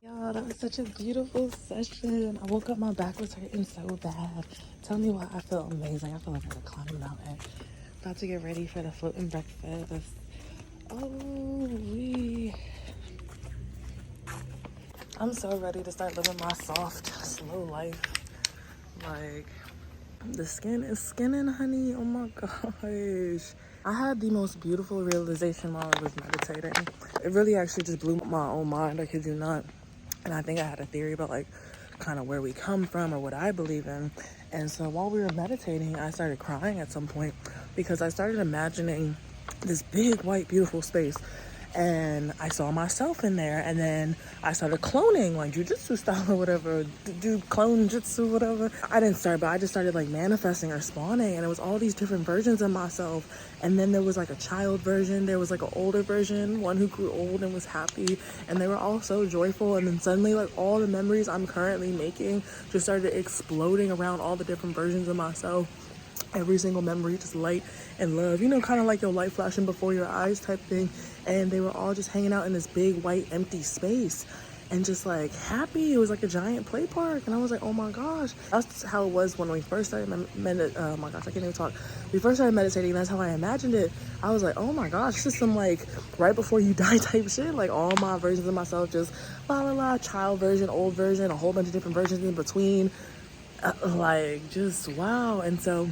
Y'all, that was such a beautiful session. I woke up, my back was hurting so bad. Tell me why I feel amazing. I feel like I could climb a mountain. About to get ready for the floating breakfast. Oh, I'm so ready to start living my soft, slow life. Like, the skin is skinning, honey. Oh my gosh. I had the most beautiful realization while I was meditating. It really actually just blew my own mind, I kid you not. And I think I had a theory about like kind of where we come from or what I believe in. And so while we were meditating, I started crying at some point because I started imagining this big, white, beautiful space. And I saw myself in there, and then I started cloning, like jujitsu style or whatever, do clone jutsu, whatever. I didn't start, but I just started like manifesting or spawning, and it was all these different versions of myself. And then there was like a child version, there was like an older version, one who grew old and was happy, and they were all so joyful. And then suddenly, like all the memories I'm currently making just started exploding around all the different versions of myself. Every single memory, just light and love, you know, kind of like your light flashing before your eyes type thing. And they were all just hanging out in this big white empty space and just like happy. It was like a giant play park, and I was like, oh my gosh. That's how it was when we first started oh my gosh, I can't even talk. We first started meditating. That's how I imagined it. I was like, oh my gosh, this is some like right before you die type shit. Like all my versions of myself, just la la la, child version, old version, a whole bunch of different versions in between. Like just wow. And so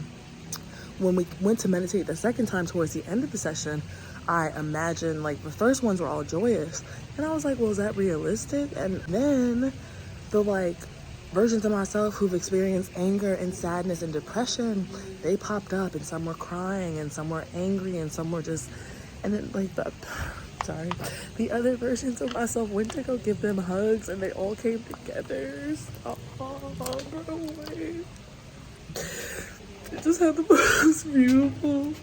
when we went to meditate the second time towards the end of the session, I imagined like the first ones were all joyous, and I was like, well, is that realistic? And then the like versions of myself who've experienced anger and sadness and depression, they popped up, and some were crying and some were angry and some were just, and then like the other versions of myself went to go give them hugs, and they all came together. Stop, no way. It just had the most beautiful.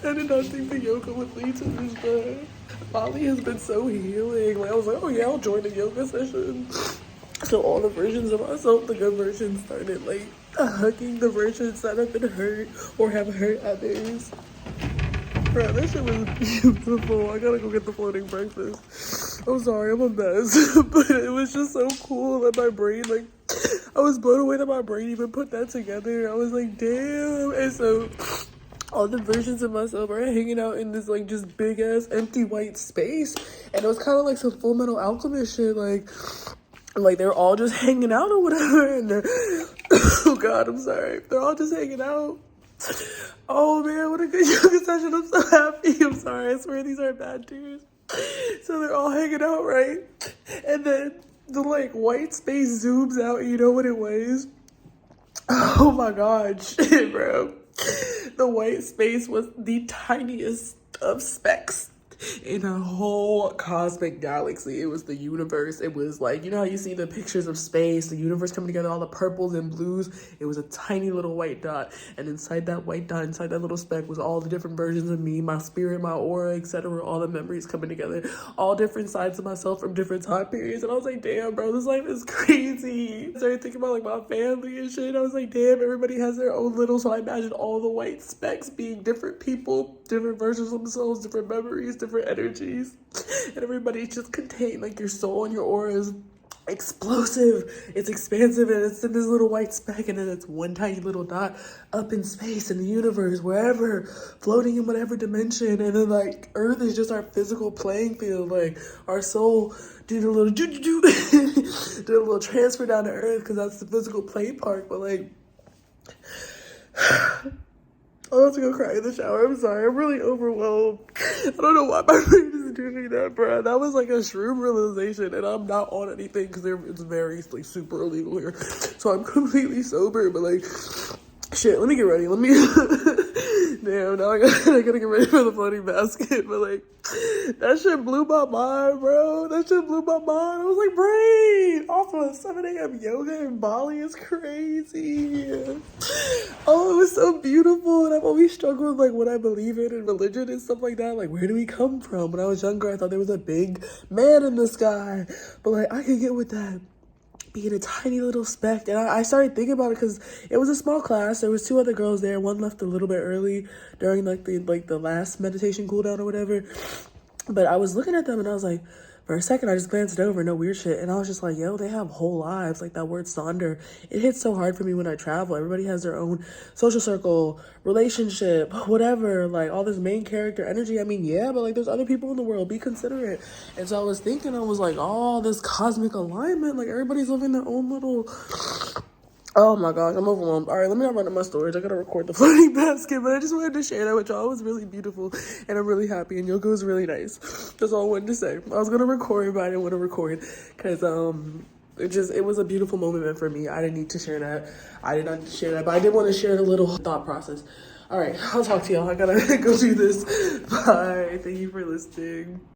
I did not think the yoga would lead to this, but Bali has been so healing. Like I was like, oh yeah, I'll join the yoga session. So all the versions of myself, the good versions, started like hugging the versions that have been hurt or have hurt others. Bro, that shit was beautiful. I gotta go get the floating breakfast. I'm sorry, I'm a mess, but it was just so cool that my brain, like, I was blown away that my brain even put that together. I was like, damn. And so all the versions of myself are hanging out in this like just big ass empty white space, and it was kind of like some Full Metal Alchemist shit, like they're all just hanging out or whatever, and oh god, I'm sorry, they're all just hanging out. Oh man, what a good yoga session. I'm so happy. I'm sorry, I swear these aren't bad tears. So they're all hanging out, right? And then the like white space zooms out, you know what it was? Oh my god, shit, bro. The white space was the tiniest of specks in a whole cosmic galaxy. It was the universe. It was like, you know how you see the pictures of space, the universe coming together, all the purples and blues? It was a tiny little white dot, and inside that white dot, inside that little speck, was all the different versions of me, my spirit, my aura, etc., all the memories coming together, all different sides of myself from different time periods. And I was like, damn, bro, this life is crazy. I started thinking about like my family and shit. I was like, damn, everybody has their own little. So I imagined all the white specks being different people, different versions of themselves, different memories, different energies, and everybody's just contained. Like your soul and your aura is explosive, it's expansive, and it's in this little white speck, and then it's one tiny little dot up in space in the universe, wherever, floating in whatever dimension. And then like Earth is just our physical playing field. Like our soul did a little did a little transfer down to Earth because that's the physical play park. But like I'm about to go cry in the shower. I'm sorry. I'm really overwhelmed. I don't know why my brain is doing that, bro. That was like a shroom realization, and I'm not on anything because it's very like super illegal here. So I'm completely sober, but like, shit. Let me get ready. Damn. Now I gotta get ready for the floating basket. But like, that shit blew my mind, bro. That shit blew my mind. I was like, brain off of 7 a.m. yoga in Bali is crazy. Oh, it was so beautiful. And I've always struggled with like what I believe in and religion and stuff like that. Like, where do we come from? When I was younger, I thought there was a big man in the sky. But like, I could get with that being a tiny little speck. And I started thinking about it because it was a small class. There was 2 other girls there. One left a little bit early during like the last meditation cool down or whatever. But I was looking at them and I was like, For a second, I just glanced over, no weird shit, and I was just like, yo, they have whole lives. Like, that word sonder, it hits so hard for me when I travel. Everybody has their own social circle, relationship, whatever, like, all this main character energy. I mean, yeah, but, like, there's other people in the world. Be considerate. And so I was thinking, I was like, oh, this cosmic alignment, like, everybody's living their own little... Oh my gosh, I'm overwhelmed. All right, let me not run up my storage. I gotta record the floating basket, but I just wanted to share that with y'all. It was really beautiful, and I'm really happy, and yoga was really nice. That's all I wanted to say. I was gonna record, but I didn't want to record, because, it was a beautiful moment for me. I didn't need to share that. I did not need to share that, but I did want to share the little thought process. All right, I'll talk to y'all. I gotta go do this. Bye. Thank you for listening.